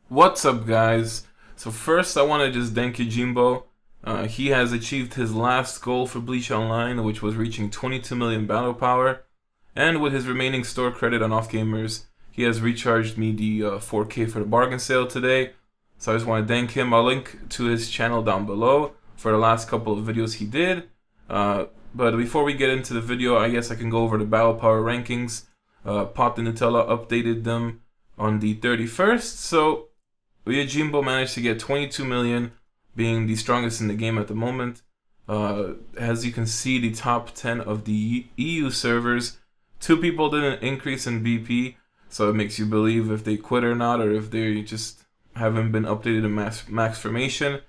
What's up, guys? So first, I want to just thank Yojimbo. He has achieved his last goal for Bleach Online, which was reaching 22 million battle power. And with his remaining store credit on Off Gamers, he has recharged me the 4K for the bargain sale today. So I just want to thank him. I'll link to his channel down below for the last couple of videos he did. But before we get into the video, I guess I can go over the battle power rankings. Pop the Nutella updated them on the 31st. So Yojimbo managed to get 22 million, being the strongest in the game at the moment. As you can see, the top 10 of the EU servers, 2 people didn't increase in BP, so it makes you believe if they quit or not, or if they just haven't been updated in max formation.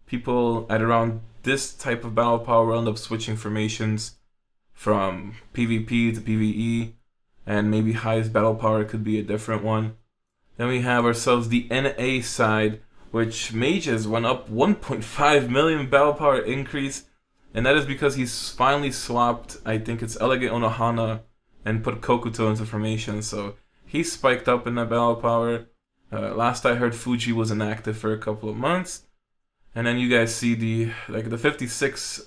People at around this type of battle power end up switching formations from PvP to PvE, and maybe highest battle power could be a different one. Then we have ourselves the NA side, which Mages went up 1.5 million battle power increase, and that is because he's finally swapped, I think it's Elegant Onohana, and put Kokuto into formation, so he spiked up in that battle power. Last I heard, Fuji was inactive for a couple of months. And then you guys see the 56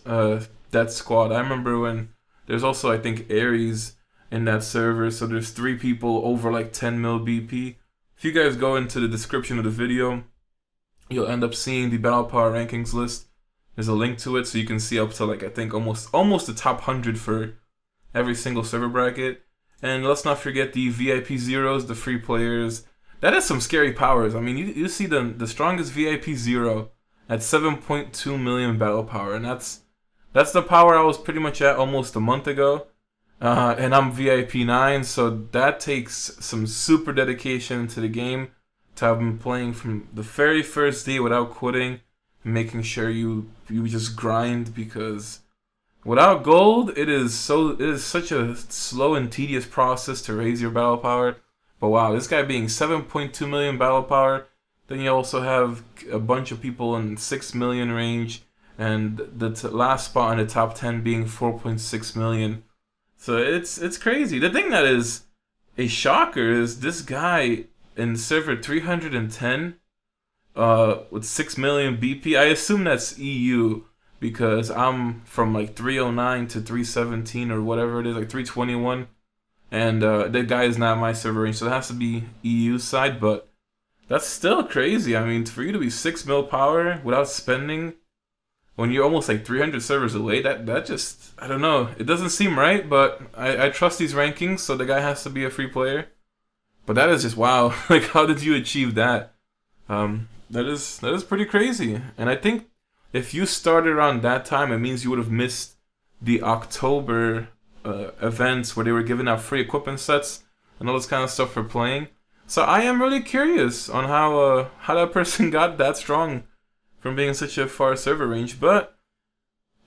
Death Squad. I remember when there's also, I think, Ares in that server, so there's 3 people over like 10 mil BP. If you guys go into the description of the video, you'll end up seeing the battle power rankings list. There's a link to it, so you can see up to like I think almost the top 100 for every single server bracket. And let's not forget the VIP zeros, the free players. That is some scary powers. I mean, you see the strongest VIP zero at 7.2 million battle power, and that's the power I was pretty much at almost a month ago. And I'm VIP 9, so that takes some super dedication to the game to have been playing from the very first day without quitting, making sure you just grind, because without gold it is such a slow and tedious process to raise your battle power. But wow, this guy being 7.2 million battle power, then you also have a bunch of people in 6 million range, and the last spot in the top 10 being 4.6 million. So it's crazy. The thing that is a shocker is this guy in server 310 with 6 million BP. I assume that's EU because I'm from like 309 to 317 or whatever it is, like 321. And that guy is not my server range, so it has to be EU side, but that's still crazy. I mean, for you to be 6 mil power without spending when you're almost like 300 servers away, that just, I don't know. It doesn't seem right, but I trust these rankings, so the guy has to be a free player. But that is just wow. Like, how did you achieve that? That is pretty crazy. And I think if you started around that time, it means you would have missed the October events where they were giving out free equipment sets and all this kind of stuff for playing. So I am really curious on how that person got that strong from being such a far server range. But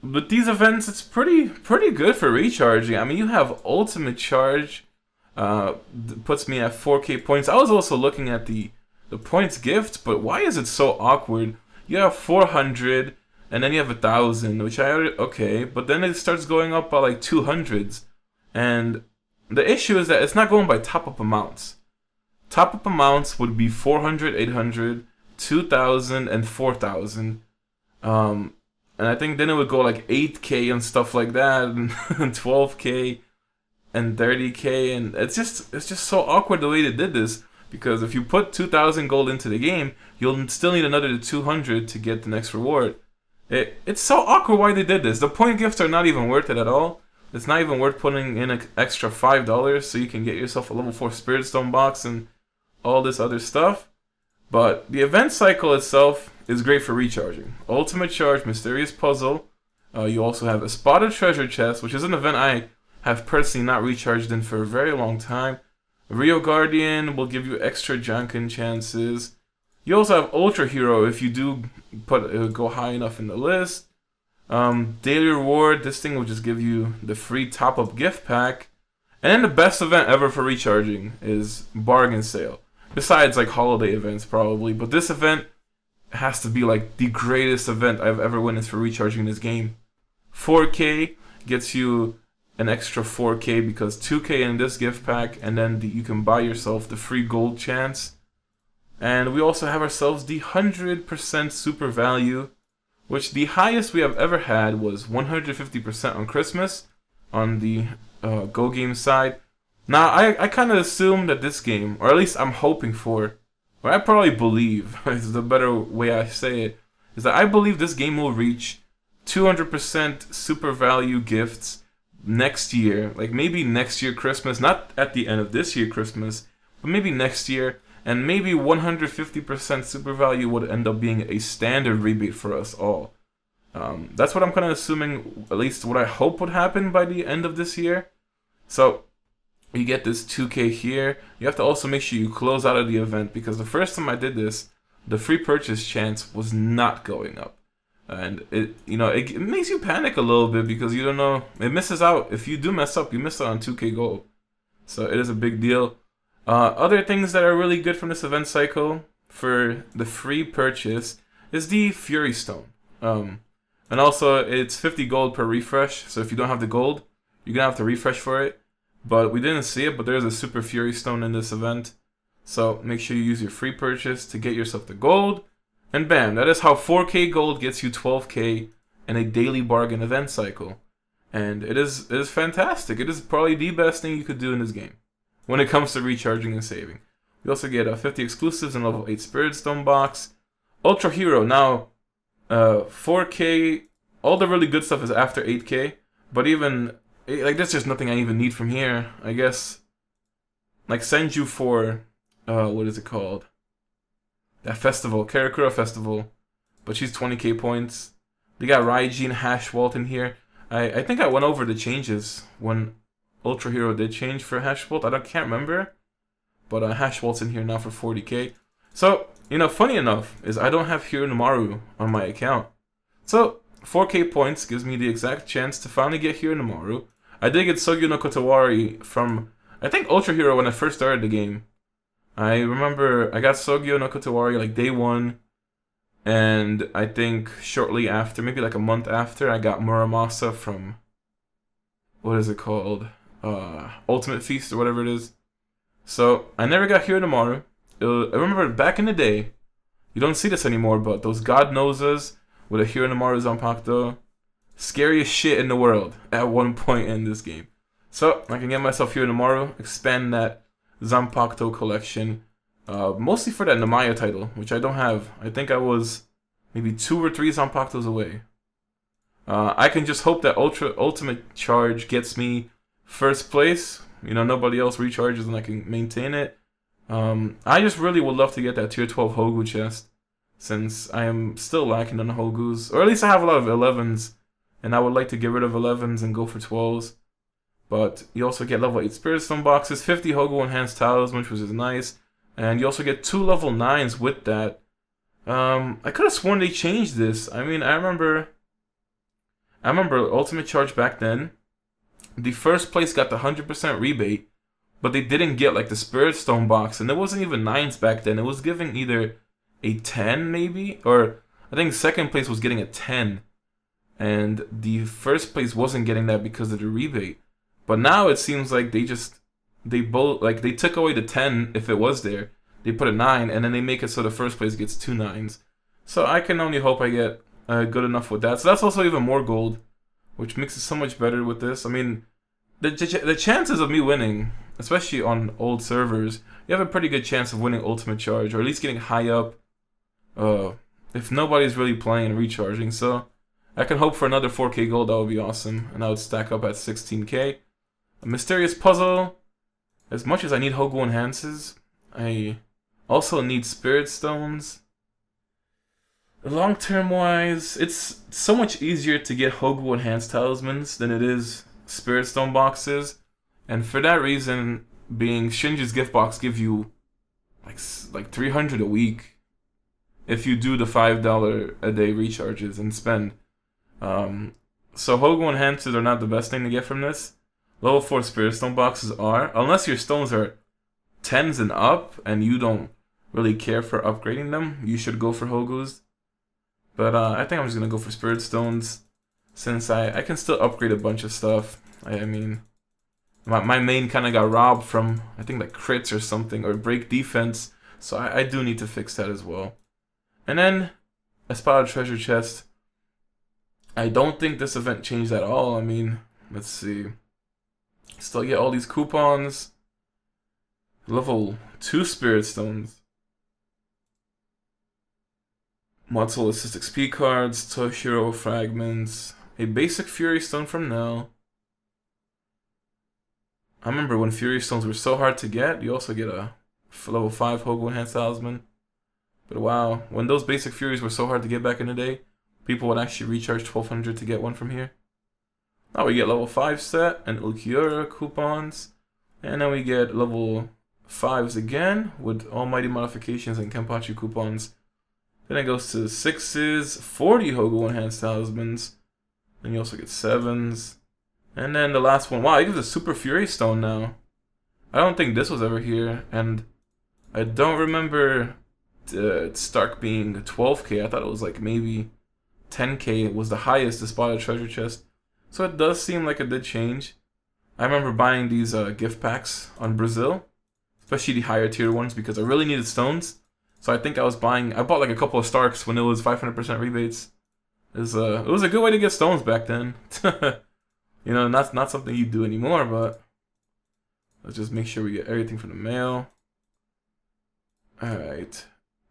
with these events, it's pretty good for recharging. I mean, you have ultimate charge, puts me at 4k points. I was also looking at the points gift, but why is it so awkward? You have 400 and then you have 1,000, which I already, okay, but then it starts going up by like 200s, and the issue is that it's not going by top up amounts. Top up amounts would be 400, 800, 2,000 and 4,000, and I think then it would go like 8k and stuff like that, and 12k and 30k, and it's just so awkward the way they did this, because if you put 2,000 gold into the game, you'll still need another 200 to get the next reward. It's so awkward why they did this. The point gifts are not even worth it at all. It's not even worth putting in an extra $5 so you can get yourself a level 4 Spirit Stone box and all this other stuff. But the event cycle itself is great for recharging. Ultimate Charge, Mysterious Puzzle. You also have a Spotted Treasure Chest, which is an event I have personally not recharged in for a very long time. Rio Guardian will give you extra Janken chances. You also have Ultra Hero if you do go high enough in the list. Daily Reward, this thing will just give you the free top-up gift pack. And then the best event ever for recharging is Bargain Sale. Besides like holiday events probably, but this event has to be like the greatest event I've ever witnessed for recharging this game. 4k gets you an extra 4k because 2k in this gift pack, and then you can buy yourself the free gold chance. And we also have ourselves the 100% super value, which the highest we have ever had was 150% on Christmas on the Go game side. Now, I kind of assume that this game, or at least I'm hoping for, or I probably believe, is the better way I say it, is that I believe this game will reach 200% super value gifts next year. Like maybe next year Christmas, not at the end of this year Christmas, but maybe next year. And maybe 150% super value would end up being a standard rebate for us all. That's what I'm kind of assuming, at least what I hope would happen by the end of this year. So you get this 2K here. You have to also make sure you close out of the event, because the first time I did this, the free purchase chance was not going up. And it makes you panic a little bit, because you don't know, it misses out. If you do mess up, you miss out on 2K gold. So it is a big deal. Other things that are really good from this event cycle for the free purchase is the Fury Stone. And also, it's 50 gold per refresh, so if you don't have the gold, you're going to have to refresh for it. But we didn't see it, but there's a Super Fury Stone in this event. So make sure you use your free purchase to get yourself the gold. And bam, that is how 4K gold gets you 12K in a daily bargain event cycle. And it is fantastic. It is probably the best thing you could do in this game when it comes to recharging and saving. We also get 50 exclusives and level 8 Spirit Stone box. Ultra Hero, now 4K, all the really good stuff is after 8K, but even, like, there's just nothing I even need from here, I guess. Like Senju for, what is it called? That festival, Karakura Festival, but she's 20k points. We got Raiji and Hash Walt in here. I think I went over the changes when Ultra Hero did change for Hash Walt. Can't remember, but Hash Walt's in here now for 40k. So, funny enough, is I don't have Hironomaru on my account. So, 4k points gives me the exact chance to finally get Hironomaru. I did get Sogyo no Kotowari from, I think, Ultra Hero when I first started the game. I remember I got Sogyo no Kotowari like day 1, and I think shortly after, maybe like a month after, I got Muramasa from, what is it called? Ultimate Feast or whatever it is. So, I never got Hironomaru. I remember back in the day, you don't see this anymore, but those God Noses with a Hironomaru Zanpakuto, scariest shit in the world at one point in this game. So, I can get myself Hironomaru, expand that Zanpakuto collection, mostly for that Namaya title, which I don't have. I think I was maybe 2 or 3 Zanpakutos away. I can just hope that Ultimate Charge gets me first place. Nobody else recharges and I can maintain it. I just really would love to get that tier 12 Hogu chest, since I am still lacking on the Hogus, or at least I have a lot of 11s, and I would like to get rid of 11s and go for 12s. But you also get level 8 Spirit Stone boxes, 50 Hogu Enhanced Talismans, which is nice, and you also get 2 level 9s with that. I could have sworn they changed this. I mean, I remember Ultimate Charge back then, the first place got the 100% rebate, but they didn't get like the Spirit Stone box, and it wasn't even 9s back then. It was giving either a 10 maybe, or I think second place was getting a 10, and the first place wasn't getting that because of the rebate. But now it seems like they took away the 10 if it was there. They put a 9, and then they make it so the first place gets 2 9s. So I can only hope I get good enough with that. So that's also even more gold, which makes it so much better with this. I mean, the chances of me winning, especially on old servers, you have a pretty good chance of winning Ultimate Charge, or at least getting high up if nobody's really playing and recharging. So I can hope for another 4k gold. That would be awesome, and I would stack up at 16k. A mysterious puzzle. As much as I need Hogu Enhances, I also need Spirit Stones. Long-term wise, it's so much easier to get Hogu Enhanced Talismans than it is Spirit Stone boxes. And for that reason, being Shinji's gift box give you like 300 a week if you do the $5 a day recharges and spend. So Hogu Enhances are not the best thing to get from this. Level 4 Spirit Stone boxes are, unless your stones are 10s and up and you don't really care for upgrading them, you should go for Hogus. But I think I'm just going to go for Spirit Stones, since I can still upgrade a bunch of stuff. I mean, my main kind of got robbed from, I think, like crits or something, or break defense. So I do need to fix that as well. And then I spotted a treasure chest. I don't think this event changed at all. I mean, let's see. Still get all these coupons. Level 2 spirit stones. Muscle assist XP cards, Toshiro fragments, a basic Fury Stone from Nell. I remember when Fury Stones were so hard to get, you also get a level 5 Hogo Enhanced Talisman. But wow, when those basic Furies were so hard to get back in the day, people would actually recharge 1200 to get one from here. Now we get level 5 set and Ulquiorra coupons. And then we get level 5s again with Almighty modifications and Kenpachi coupons. Then it goes to 6s, 40 Hogo Enhanced Talismans. Then you also get 7s. And then the last one, wow, it gives a Super Fury Stone now. I don't think this was ever here. And I don't remember Stark being 12k. I thought it was like maybe 10k was the highest the spotted treasure chest. So it does seem like it did change. I remember buying these gift packs on Brazil. Especially the higher tier ones because I really needed stones. So I think I bought like a couple of Starks when it was 500% rebates. It was a good way to get stones back then. You know, not something you do anymore, but let's just make sure we get everything from the mail. Alright.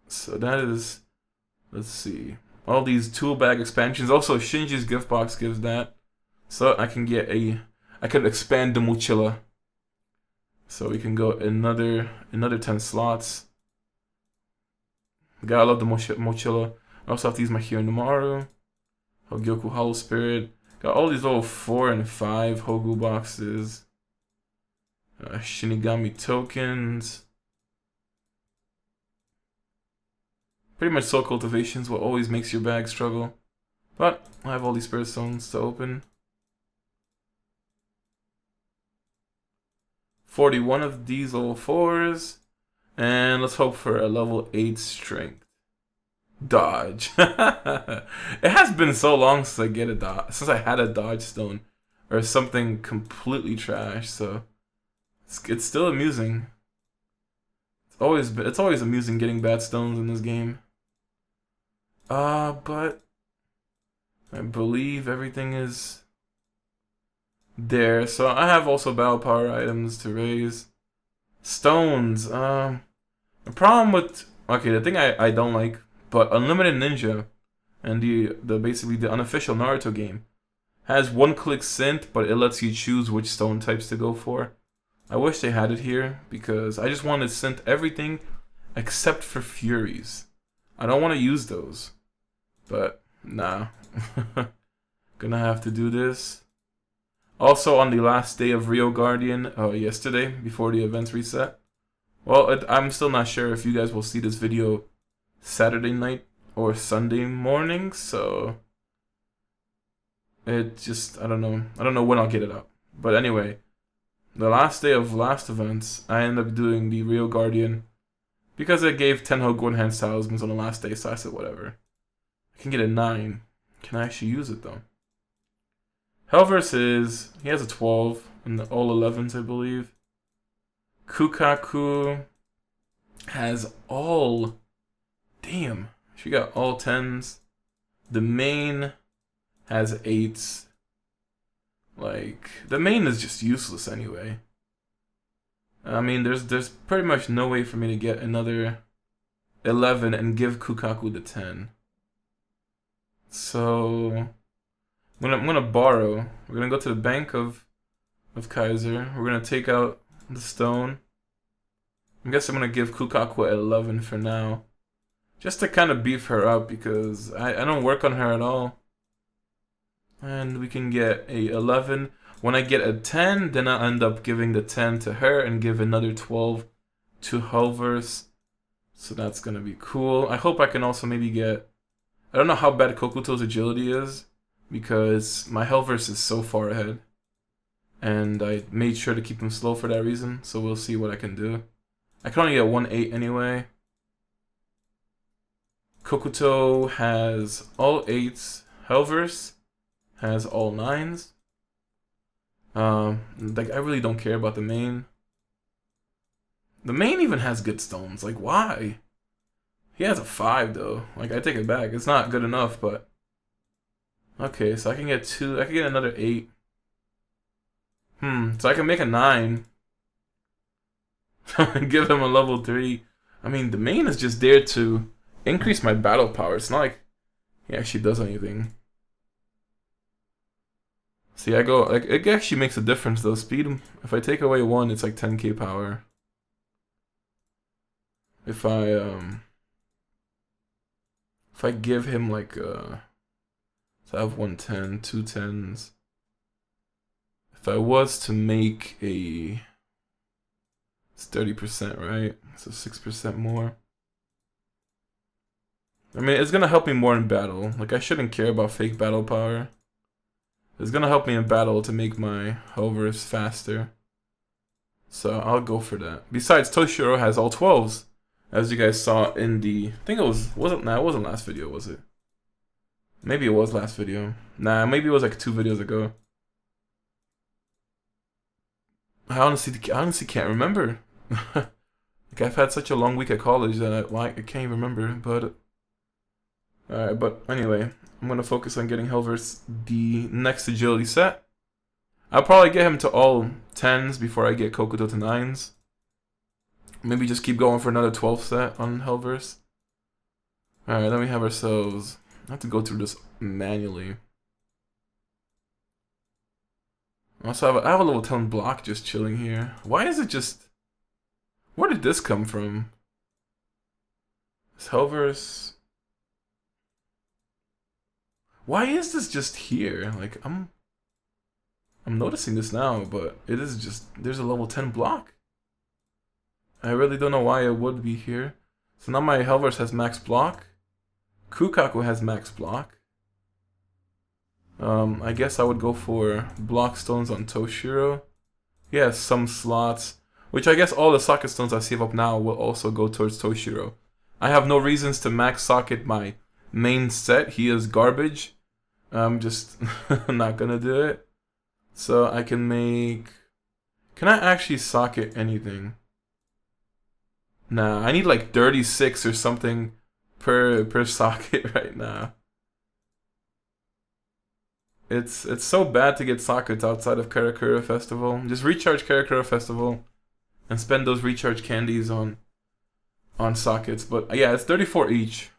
So that is, let's see. All these tool bag expansions. Also, Shinji's gift box gives that. So I can expand the mochila. So we can go another 10 slots. Gotta love the mochila. I also have to use my Hiro Numaru. Hogyoku Hollow Spirit. Got all these little 4 and 5 Hogu boxes. Shinigami tokens. Pretty much soul cultivations what always makes your bag struggle. But I have all these spirit stones to open. 41 of these level 4s. And let's hope for a level 8 strength. Dodge. It has been so long since I had a dodge stone. Or something completely trash, so it's still amusing. It's always amusing getting bad stones in this game. But I believe everything is there. So I have also battle power items to raise. Stones. The problem with the thing I don't like, but Unlimited Ninja and the basically the unofficial Naruto game has one-click synth, but it lets you choose which stone types to go for. I wish they had it here because I just want to synth everything except for Furies. I don't want to use those, but nah. Gonna have to do this. Also on the last day of Rio Guardian, yesterday before the events reset. Well, I'm still not sure if you guys will see this video Saturday night or Sunday morning, so I don't know when I'll get it up. But anyway, the last day of last events, I ended up doing the Rio Guardian because it gave 10 Hogo Enhanced Talismans on the last day, so I said whatever. I can get a 9. Can I actually use it though? Hellverse he has a 12 and all 11s, I believe. Kukaku has all, damn, she got all 10s. The main has 8s. Like, the main is just useless anyway. I mean, there's pretty much no way for me to get another 11 and give Kukaku the 10. So I'm gonna borrow. We're gonna go to the bank of Kaizer. We're gonna take out the stone. I guess I'm gonna give Kukaku 11 for now, just to kind of beef her up because I don't work on her at all. And we can get a 11. When I get a 10, then I'll end up giving the 10 to her and give another 12 to Hellverse. So that's gonna be cool. I hope I can also maybe get, I don't know how bad Kokuto's agility is, because my Hellverse is so far ahead. And I made sure to keep him slow for that reason, so we'll see what I can do. I can only get 1-8 anyway. Kokuto has all 8s. Hellverse has all 9s. Like, I really don't care about the main. The main even has good stones. Like, why? He has a 5 though. Like, I take it back. It's not good enough, but okay. So I can get 2. I can get another 8. So I can make a 9. Give him a level 3. I mean, the main is just there to increase my battle power. It's not like he actually does anything. See, I go, like, it actually makes a difference though. Speed, if I take away 1, it's like 10k power. If I give him like, so I have 110, 2 10s. If I was to make a, it's 30%, right? So 6% more. I mean, it's gonna help me more in battle. Like, I shouldn't care about fake battle power. It's gonna help me in battle to make my Hellverse faster. So I'll go for that. Besides, Toshiro has all 12s. As you guys saw in the, I think it wasn't last video, was it? Maybe it was last video. Nah, maybe it was like 2 videos ago. I honestly can't remember. Like, I've had such a long week at college that I can't even remember. But alright, but anyway, I'm gonna focus on getting Hellverse the next agility set. I'll probably get him to all 10s before I get Kokuto to 9s. Maybe just keep going for another 12 set on Hellverse. Alright, then we have ourselves, I have to go through this manually. Also, I have a level 10 block just chilling here. Why is it just, where did this come from? This Hellverse, why is this just here? Like, I'm noticing this now, but it is just, there's a level 10 block. I really don't know why it would be here. So now my Hellverse has max block. Kukaku has max block. I guess I would go for block stones on Toshiro. He has some slots, which I guess all the socket stones I save up now will also go towards Toshiro. I have no reasons to max socket my main set. He is garbage. I'm just not gonna do it. So I can make, can I actually socket anything? Nah, I need like 36 or something per socket right now. It's so bad to get sockets outside of Karakura Festival. Just recharge Karakura Festival and spend those recharge candies on sockets. But yeah, it's 34 each.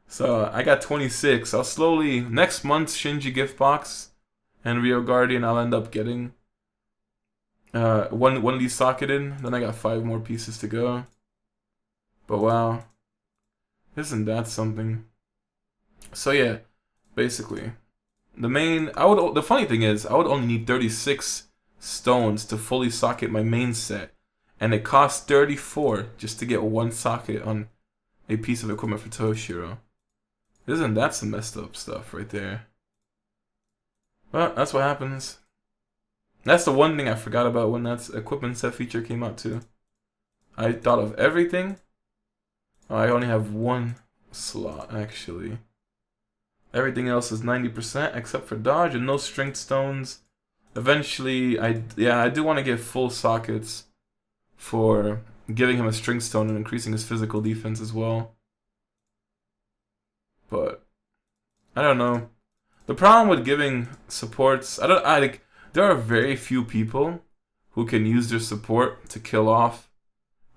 So I got 26. I'll slowly, next month's Shinji gift box and Rio Guardian, I'll end up getting one of these socketed. Then I got 5 more pieces to go. But wow, isn't that something? So yeah, basically, the funny thing is, I would only need 36 stones to fully socket my main set, and it costs 34 just to get one socket on a piece of equipment for Toshiro. Isn't that some messed up stuff right there? But that's what happens. That's the one thing I forgot about when that equipment set feature came out too. I thought of everything. Oh, I only have 1 slot actually. Everything else is 90% except for dodge and no strength stones. Eventually, I do want to get full sockets for giving him a strength stone and increasing his physical defense as well. But I don't know. The problem with giving supports, there are very few people who can use their support to kill off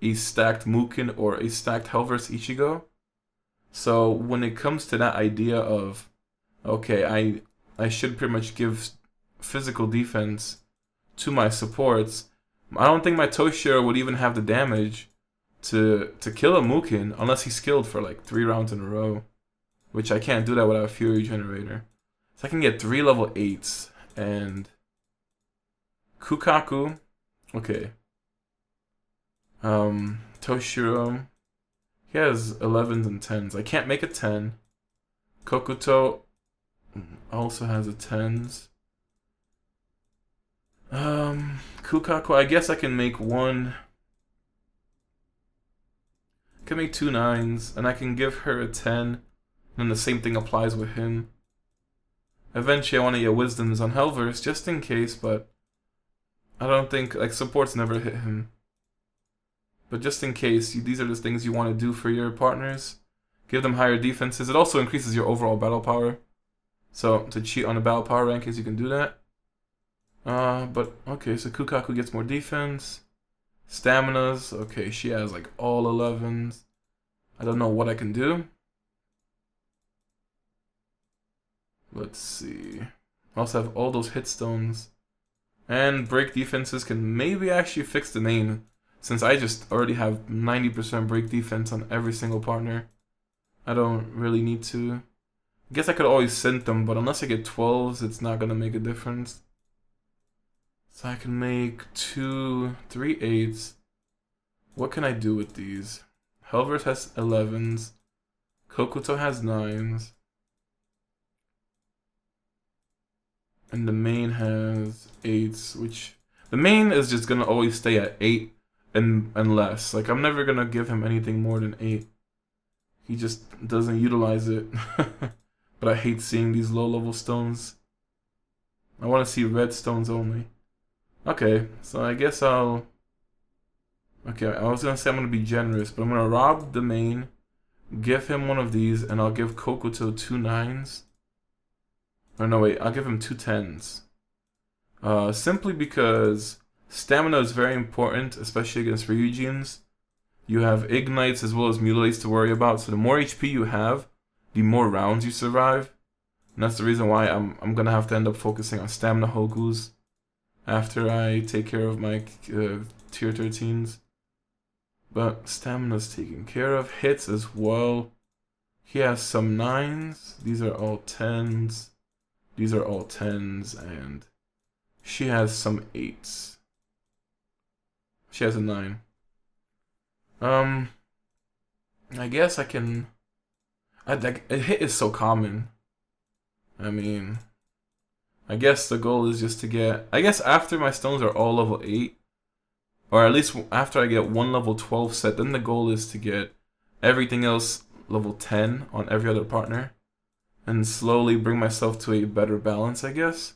a stacked Mukin or a stacked Hellverse Ichigo. So when it comes to that idea of, okay, I should pretty much give physical defense to my supports, I don't think my Toshiro would even have the damage to kill a Mukin unless he's skilled for like 3 rounds in a row, which I can't do that without a Fury Generator. So I can get 3 level 8s and Kukaku, okay. Toshiro, he has 11s and 10s. I can't make a 10. Kokuto also has a 10s. Kukaku, I guess I can make 1. I can make 2 9s, and I can give her a 10. And the same thing applies with him. Eventually, I want to get wisdoms on Hellverse just in case, but I don't think, like, supports never hit him. But just in case, these are the things you want to do for your partners. Give them higher defenses. It also increases your overall battle power. So to cheat on the battle power rankings, you can do that. But okay, so Kukaku gets more defense. Staminas, okay, she has like all 11s. I don't know what I can do. Let's see. I also have all those hit stones. And break defenses can maybe actually fix the main, since I just already have 90% break defense on every single partner. I don't really need to. I guess I could always send them, but unless I get 12s, it's not gonna make a difference. So I can make 2, 3 8s. What can I do with these? Helvers has 11s. Kokuto has 9s. And the main has 8s, which... The main is just gonna always stay at 8 and less. Like, I'm never gonna give him anything more than 8. He just doesn't utilize it. But I hate seeing these low-level stones. I want to see red stones only. Okay, so I guess I'll... Okay, I was gonna say I'm gonna be generous, but I'm gonna rob the main, give him one of these, and I'll give Kokuto 2 9s. Or no, wait, I'll give him 2 10s. Simply because stamina is very important, especially against Ryujins. You have ignites as well as mutilates to worry about, so the more HP you have, the more rounds you survive. And that's the reason why I'm gonna have to end up focusing on stamina Hokus after I take care of my tier 13s. But stamina's taken care of. Hits as well. He has some 9s. These are all 10s. These are all 10s. And she has some 8s. She has a 9. I guess I can... a hit is so common. I mean... I guess the goal is just to get... I guess after my stones are all level 8, or at least after I get one level 12 set, then the goal is to get everything else level 10 on every other partner. And slowly bring myself to a better balance, I guess.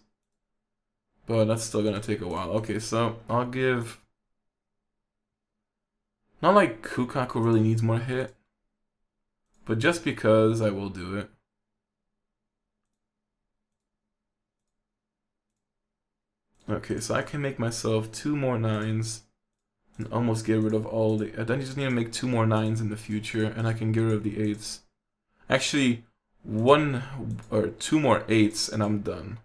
But that's still gonna take a while. Okay, so I'll give... Not like Kukaku really needs more hit, but just because I will do it. Okay, so I can make myself 2 more 9s and almost get rid of all the... Then you just need to make 2 more 9s in the future and I can get rid of the 8s. Actually, 1 or 2 more 8s and I'm done.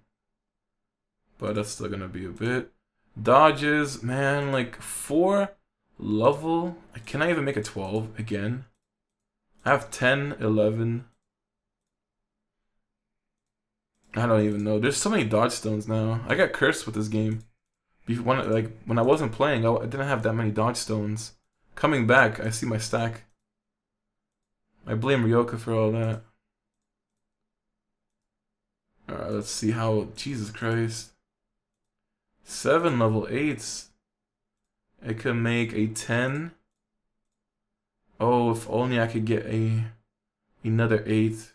But that's still gonna be a bit. Dodges, man, like 4 level. Can I even make a 12 again? I have 10, 11. I don't even know. There's so many dodge stones now. I got cursed with this game. When I wasn't playing, I didn't have that many dodge stones. Coming back, I see my stack. I blame Ryoka for all that. Alright, let's see how... Jesus Christ. 7 level 8s. I could make a 10. Oh, if only I could get another 8.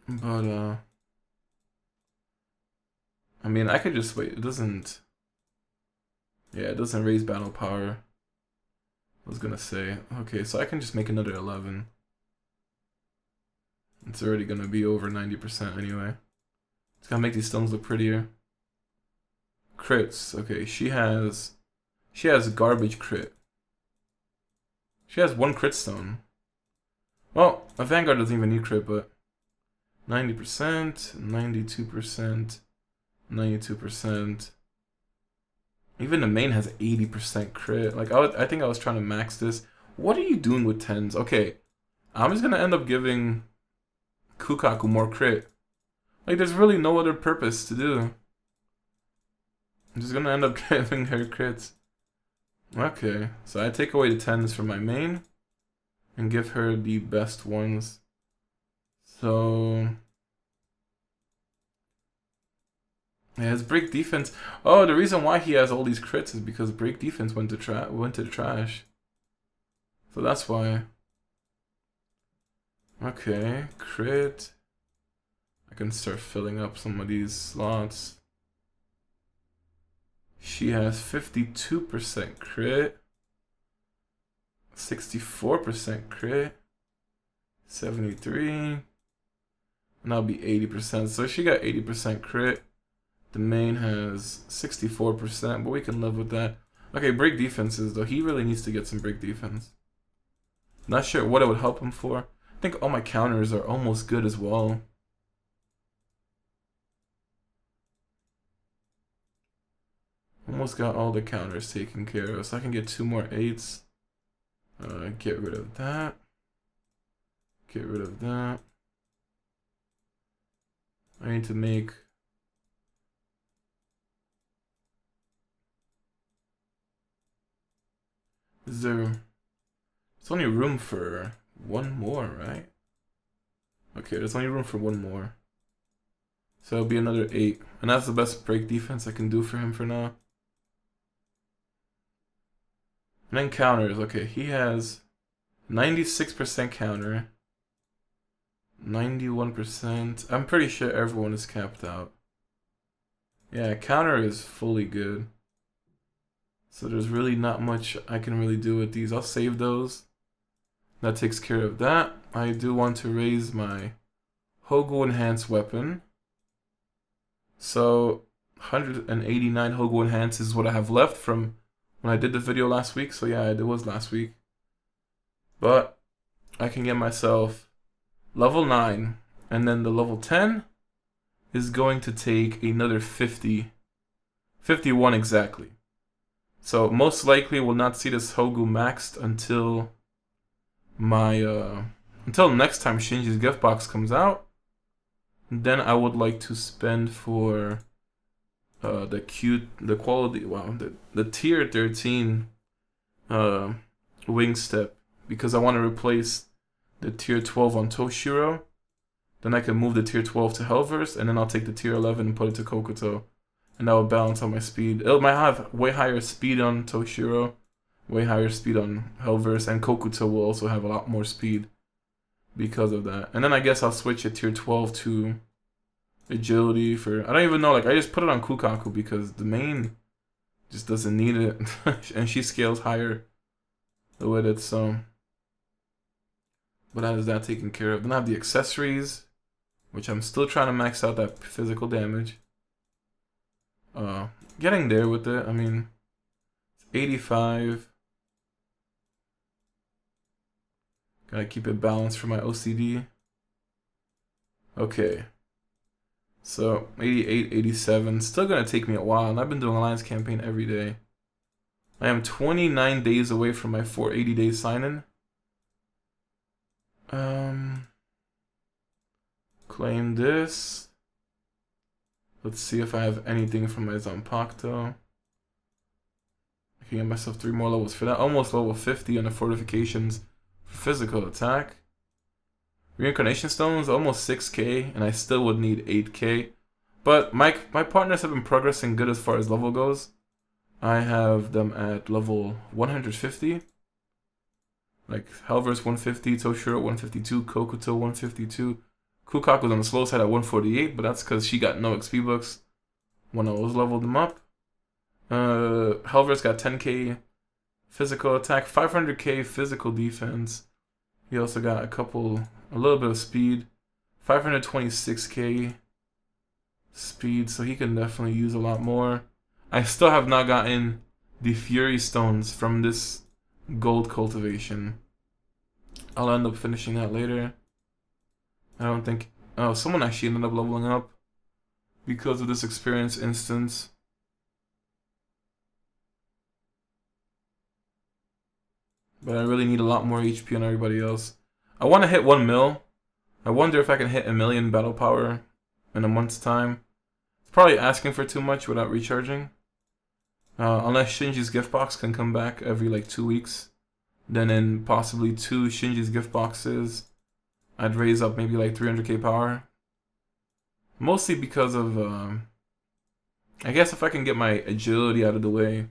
But, I mean, I could just wait. It doesn't... Yeah, it doesn't raise battle power. I was gonna say. Okay, so I can just make another 11. It's already gonna be over 90% anyway. It's gonna make these stones look prettier. Crits. Okay, she has garbage crit. She has 1 crit stone. Well, a Vanguard doesn't even need crit, but 90%, 92%, 92%. Even the main has 80% crit. Like I think I was trying to max this. What are you doing with 10s? Okay, I'm just gonna end up giving Kukaku more crit. Like there's really no other purpose to do. I'm just gonna end up giving her crits. Okay, so I take away the 10s from my main and give her the best ones. So yeah, his break defense. Oh, the reason why he has all these crits is because break defense went to the trash. So that's why. Okay, crit. I can start filling up some of these slots. She has 52% crit, 64% crit, 73, and that'll be 80%. So she got 80% crit. The main has 64%, but we can live with that. Okay, break defenses though. He really needs to get some break defense. Not sure what it would help him for. I think all my counters are almost good as well. Almost got all the counters taken care of, so I can get 2 more 8s. Get rid of that. Get rid of that. I need to make... Is there... There's only room for 1 more, right? Okay, there's only room for 1 more. So it'll be another 8. And that's the best break defense I can do for him for now. And then counters. Okay, he has 96% counter. 91%. I'm pretty sure everyone is capped out. Yeah, counter is fully good. So there's really not much I can really do with these. I'll save those. That takes care of that. I do want to raise my Hogu Enhanced weapon. So 189 Hogu Enhanced is what I have left from when I did the video last week. So yeah, it was last week. But I can get myself level 9. And then the level 10 is going to take another 50. 51 exactly. So most likely we'll not see this Hogu maxed until until next time Shinji's gift box comes out. Then I would like to spend for the tier 13 wing step, because I want to replace the tier 12 on Toshiro. Then I can move the tier 12 to Hellverse, and then I'll take the tier 11 and put it to Kokuto, and that will balance out my speed. It might have way higher speed on Toshiro, way higher speed on Hellverse, and Kokuto will also have a lot more speed because of that. And then I guess I'll switch it tier 12 to agility for... I don't even know, like I just put it on Kukaku because the main just doesn't need it. And she scales higher with it, so... But how is that taken care of? Then I have the accessories, which I'm still trying to max out that physical damage. Getting there with it. I mean, it's 85. Gotta keep it balanced for my OCD. Okay. So, 88, 87. Still gonna take me a while, and I've been doing Alliance campaign every day. I am 29 days away from my 480 days sign-in. Claim this. Let's see if I have anything from my Zanpakuto. I can get myself 3 more levels for that. Almost level 50 on the fortifications for physical attack. Reincarnation stones, almost 6k, and I still would need 8k. But my partners have been progressing good as far as level goes. I have them at level 150. Like Hellverse 150, Toshiro 152, Kokuto 152. Kukaku's on the slow side at 148, but that's because she got no XP books when I was leveled them up. Hellverse got 10k physical attack, 500k physical defense. He also got a little bit of speed, 526k speed, so he can definitely use a lot more. I still have not gotten the Fury Stones from this gold cultivation. I'll end up finishing that later. I don't think... Oh, someone actually ended up leveling up because of this experience instance. But I really need a lot more HP on everybody else. I want to hit 1 mil. I wonder if I can hit 1 million battle power in a month's time. It's probably asking for too much without recharging. Unless Shinji's gift box can come back every like 2 weeks. Then in possibly 2 Shinji's gift boxes, I'd raise up maybe like 300k power. Mostly because of, I guess if I can get my agility out of the way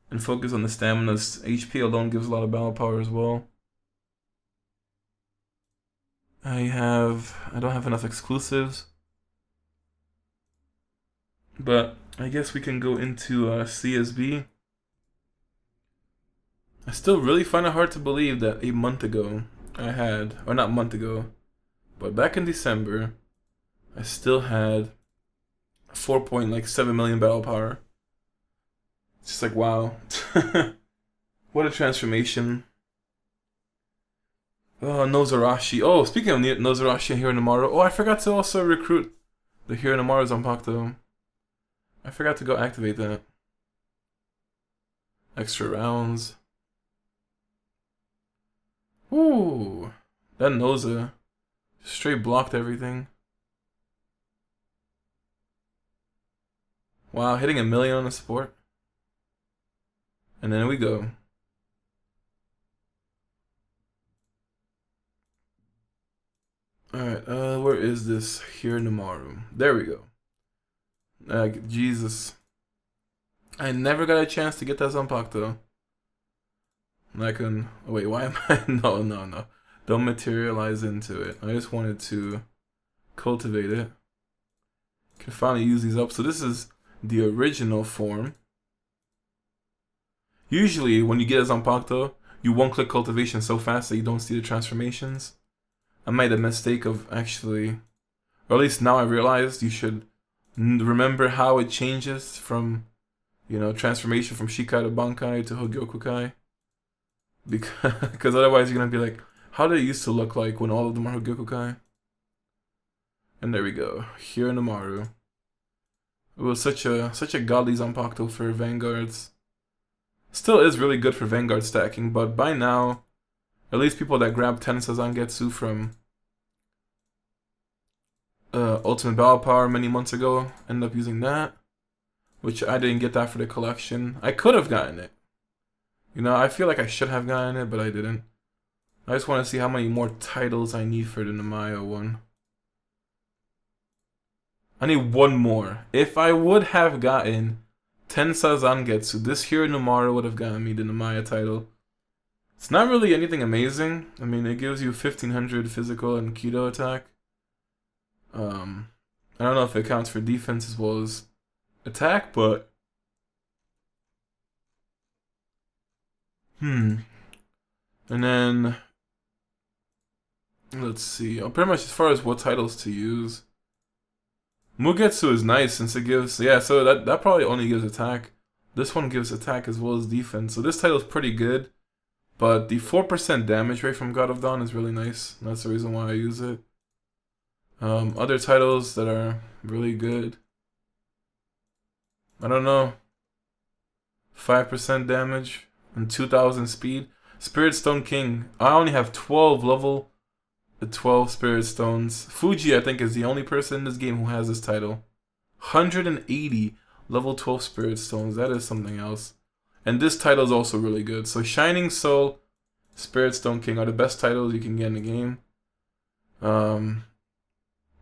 and focus on the stamina, HP alone gives a lot of battle power as well. I don't have enough exclusives. But I guess we can go into CSB. I still really find it hard to believe that a month ago I had, or not month ago, but back in December, I still had 4.7 million battle power. It's just like, wow. What a transformation. Oh, Nozarashi. Oh, speaking of Nozarashi and Hironomaru, oh, I forgot to also recruit the Hironomaru's on Pakto. I forgot to go activate that. Extra rounds. Ooh. That Noza straight blocked everything. Wow, hitting 1,000,000 on the support. And then we go. Alright, where is this? Hironomaru. There we go. Jesus. I never got a chance to get that Zanpakuto. I can. Oh, wait, why am I? No. Don't materialize into it. I just wanted to cultivate it. Can finally use these up. So this is the original form. Usually, when you get a Zanpakuto, you won't click cultivation so fast that you don't see the transformations. I made a mistake of actually, or at least now I realized you should remember how it changes from, transformation from Shikai to Bankai to Hogyokukai. Because otherwise you're going to be like, how did it used to look like when all of them are Hogyokukai? And there we go. Hironomaru. It was such a godly Zanpakuto for Vanguards. Still is really good for Vanguard stacking, but by now, at least people that grab 10 Sazangetsu from Ultimate Battle Power many months ago end up using that. Which I didn't get that for the collection. I could have gotten it. I feel like I should have gotten it, but I didn't. I just want to see how many more titles I need for the Namaya one. I need one more. If I would have gotten 10 Sazangetsu, this Hironomaru would have gotten me the Namaya title. It's not really anything amazing. I mean, it gives you 1500 physical and Kido attack. I don't know if it counts for defense as well as attack, but and then let's see. Pretty much as far as what titles to use, Mugetsu is nice since it gives so that probably only gives attack. This one gives attack as well as defense. So this title is pretty good, but the 4% damage rate from God of Dawn is really nice. That's the reason why I use it. Other titles that are really good, I don't know. 5% damage and 2000 speed. Spirit Stone King. I only have 12 level 12 Spirit Stones. Fuji, I think, is the only person in this game who has this title. 180 level 12 Spirit Stones. That is something else. And this title is also really good. So Shining Soul, Spirit Stone King are the best titles you can get in the game.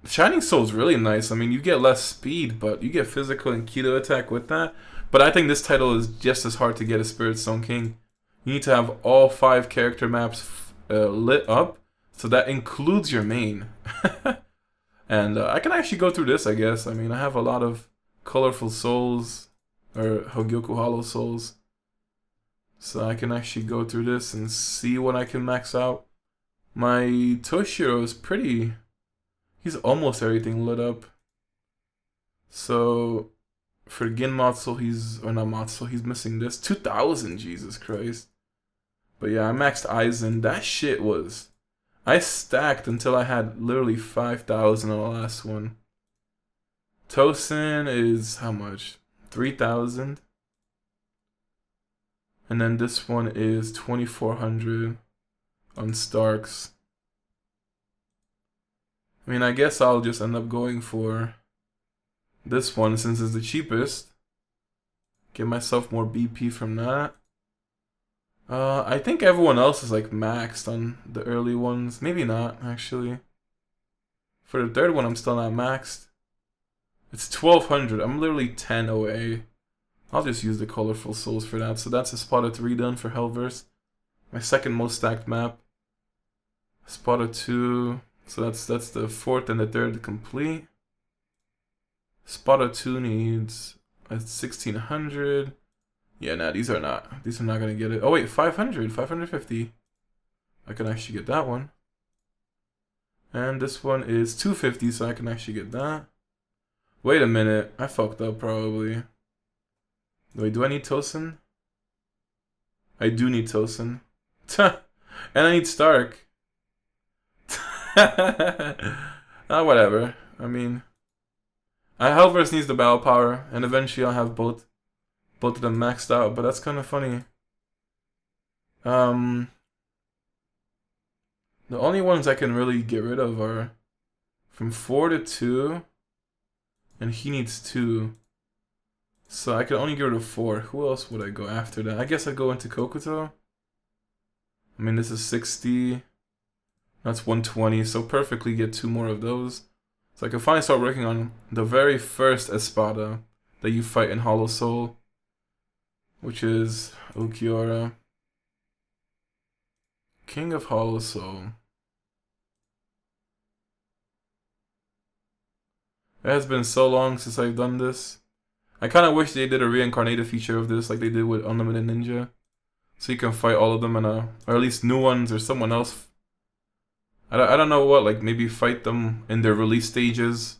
Shining Soul is really nice. I mean, you get less speed, but you get physical and Kido attack with that. But I think this title is just as hard to get as Spirit Stone King. You need to have all 5 character maps lit up. So that includes your main. And I can actually go through this, I guess. I mean, I have a lot of colorful souls, or Hogyoku Hollow souls. So I can actually go through this and see what I can max out. My Toshiro is pretty... He's almost everything lit up. So for Ginmatsu, he's missing this. 2000, Jesus Christ. But yeah, I maxed Aizen. That shit was... I stacked until I had literally 5,000 on the last one. Tosin is how much? 3,000. And then this one is 2,400 on Starks. I mean, I guess I'll just end up going for this one since it's the cheapest. Get myself more BP from that. I think everyone else is like maxed on the early ones. Maybe not, actually. For the third one, I'm still not maxed. It's 1,200. I'm literally 10 away. I'll just use the colorful souls for that. So that's a Spada 3 done for Hellverse. My second most stacked map. Spada 2. So that's the fourth and the third complete. Spada 2 needs That's 1600. Yeah, nah, these are not gonna get it. Oh wait, 500, 550. I can actually get that one. And this one is 250, so I can actually get that. Wait a minute, I fucked up probably. Wait, do I need Tosin? I do need Tosin. And I need Stark. Whatever. I mean, Hellverse needs the battle power, and eventually I'll have both of them maxed out. But that's kind of funny. The only ones I can really get rid of are from 4 to 2, and he needs 2. So I can only get rid of 4. Who else would I go after that? I guess I'd go into Kokuto. I mean, this is 60. That's 120, so perfectly get 2 more of those. So I can finally start working on the very first Espada that you fight in Hollow Soul, which is Ulquiorra. King of Hollow Soul. It has been so long since I've done this. I kind of wish they did a reincarnated feature of this like they did with Unlimited Ninja. So you can fight all of them in or at least new ones or someone else. I don't know what, like maybe fight them in their release stages.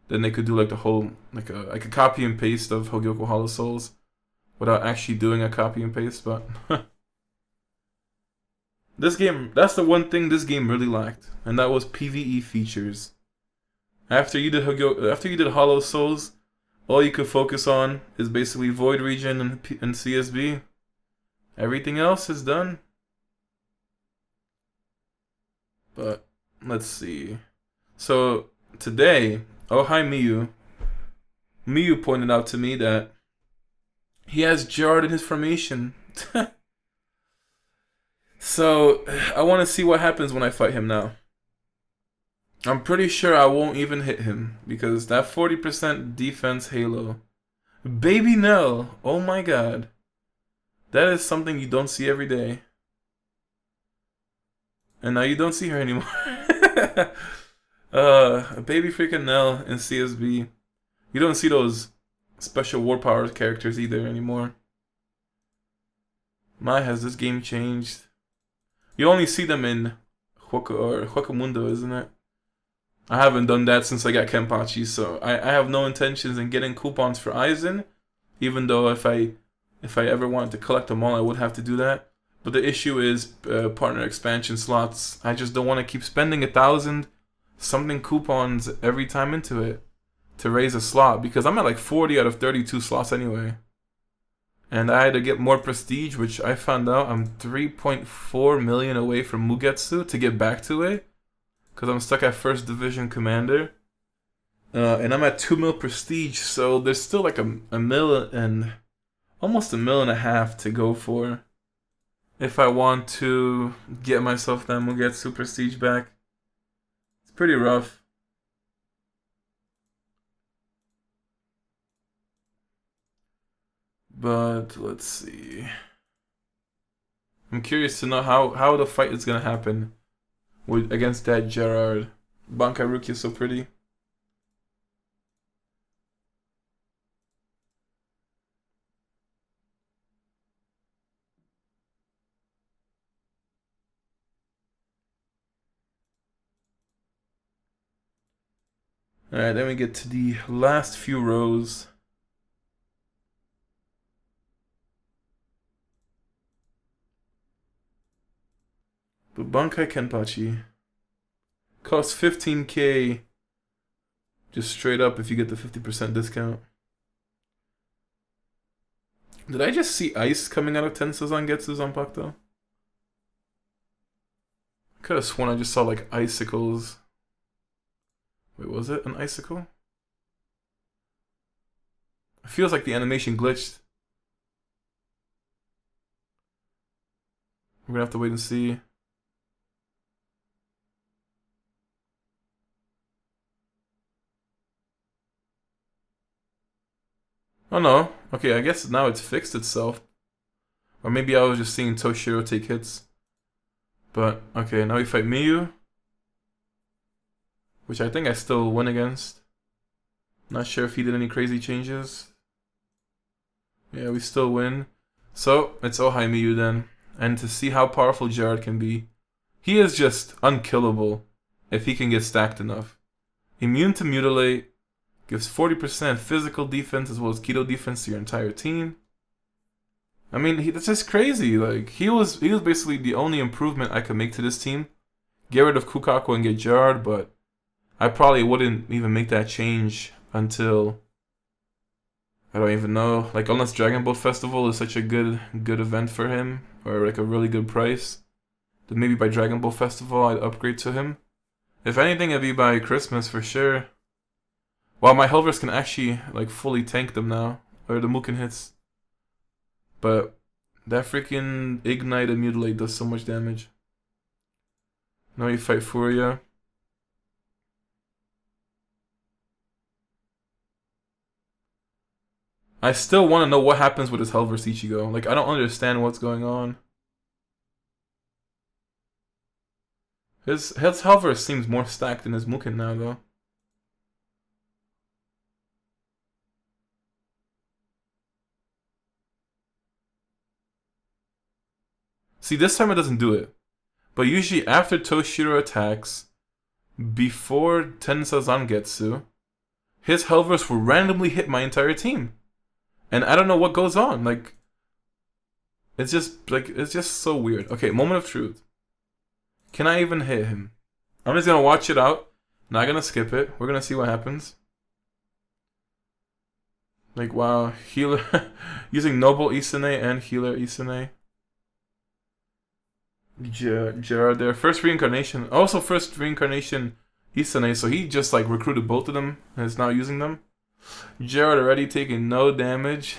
Then they could do like the whole, like a copy and paste of Hogyoku Hollow Souls without actually doing a copy and paste, but this game, that's the one thing this game really lacked, and that was PvE features. After you did Hollow Souls, all you could focus on is basically Void Region and CSB. Everything else is done. But let's see. So today, oh hi Miyu. Miyu pointed out to me that he has Gerard in his formation. So I want to see what happens when I fight him now. I'm pretty sure I won't even hit him because that 40% defense Halo. Baby Nell, oh my god. That is something you don't see every day. And now you don't see her anymore. Baby freaking Nell in CSB. You don't see those special war power characters either anymore. My, has this game changed? You only see them in Huacamundo, isn't it? I haven't done that since I got Kenpachi, so I have no intentions in getting coupons for Aizen, even though if I ever wanted to collect them all, I would have to do that. But the issue is partner expansion slots. I just don't want to keep spending 1,000 something coupons every time into it to raise a slot, because I'm at like 40 out of 32 slots anyway. And I had to get more prestige, which I found out I'm 3.4 million away from Mugetsu to get back to it, because I'm stuck at first division commander. And I'm at 2 mil prestige, so there's still like a mil and almost a mil and a half to go for if I want to get myself that Mugetsu prestige back. It's pretty rough. But let's see. I'm curious to know how the fight is gonna happen against that Gerard. Bankai is so pretty. Alright, then we get to the last few rows. But Bankai Kenpachi costs 15k just straight up if you get the 50% discount. Did I just see ice coming out of Tensa Zangetsu Zanpakuto? I could have sworn I just saw like icicles. Wait, was it an icicle? It feels like the animation glitched. We're gonna have to wait and see. Oh no. Okay, I guess now it's fixed itself. Or maybe I was just seeing Toshiro take hits. But, okay, now we fight Miyu, which I think I still win against. Not sure if he did any crazy changes. Yeah, we still win. So, it's Ohai Miyu then. And to see how powerful Gerard can be, he is just unkillable if he can get stacked enough. Immune to Mutilate, gives 40% physical defense as well as Keto defense to your entire team. I mean, that's just crazy. Like, he was basically the only improvement I could make to this team. Get rid of Kukaku and get Gerard, but I probably wouldn't even make that change until, I don't even know, like unless Dragon Boat Festival is such a good event for him, or like a really good price, then maybe by Dragon Boat Festival I'd upgrade to him. If anything, it'd be by Christmas for sure. Wow, my Helvers can actually like fully tank them now, or the Muken hits. But that freaking Ignite and Mutilate does so much damage. Now you fight Furia. I still want to know what happens with his Helvers Ichigo. Like, I don't understand what's going on. His Helvers seems more stacked than his Muken now, though. See, this time it doesn't do it. But usually after Toshiro attacks, before Tensa Zangetsu, his Helvers will randomly hit my entire team. And I don't know what goes on. Like, it's just so weird. Okay, moment of truth. Can I even hit him? I'm just gonna watch it out. Not gonna skip it. We're gonna see what happens. Like, wow, healer using Noble Isane and healer Isane. Gerard there. First reincarnation. Also first reincarnation Isane, so he just like recruited both of them and is now using them. Gerard already taking no damage.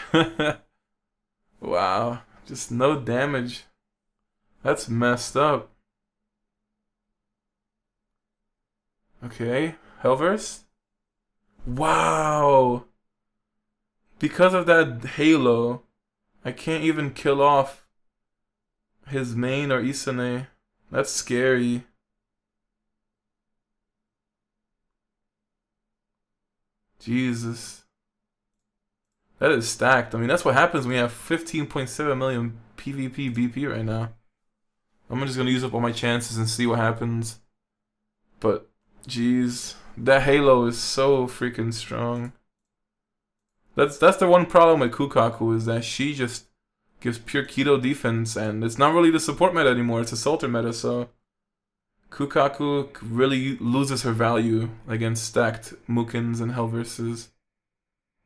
Wow. Just no damage. That's messed up. Okay. Helvers? Wow. Because of that Halo, I can't even kill off his main or Isane. That's scary. Jesus. That is stacked. I mean, that's what happens when you have 15.7 million PvP BP right now. I'm just gonna use up all my chances and see what happens. But, jeez. That Halo is so freaking strong. That's the one problem with Kukaku, is that she just gives pure keto defense, and it's not really the support meta anymore, it's a Salter meta, so Kukaku really loses her value against stacked Mukins and Helverses.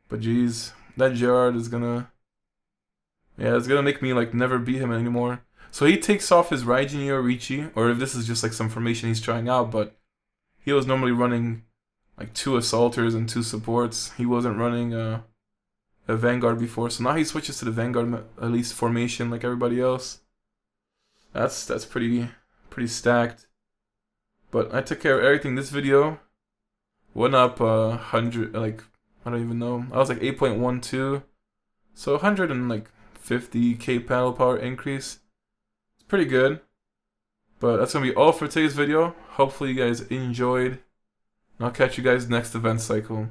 But geez, that Gerard is gonna... yeah, it's gonna make me like never beat him anymore. So he takes off his Raijin Yorichi, or if this is just like some formation he's trying out, but he was normally running like 2 Assaulters and 2 supports. He wasn't running a Vanguard before, so now he switches to the Vanguard at least formation like everybody else. That's pretty stacked. But I took care of everything this video. Went up 100, like, I don't even know. I was like 8.12. So 150k battle power increase. It's pretty good. But that's going to be all for today's video. Hopefully you guys enjoyed. And I'll catch you guys next event cycle.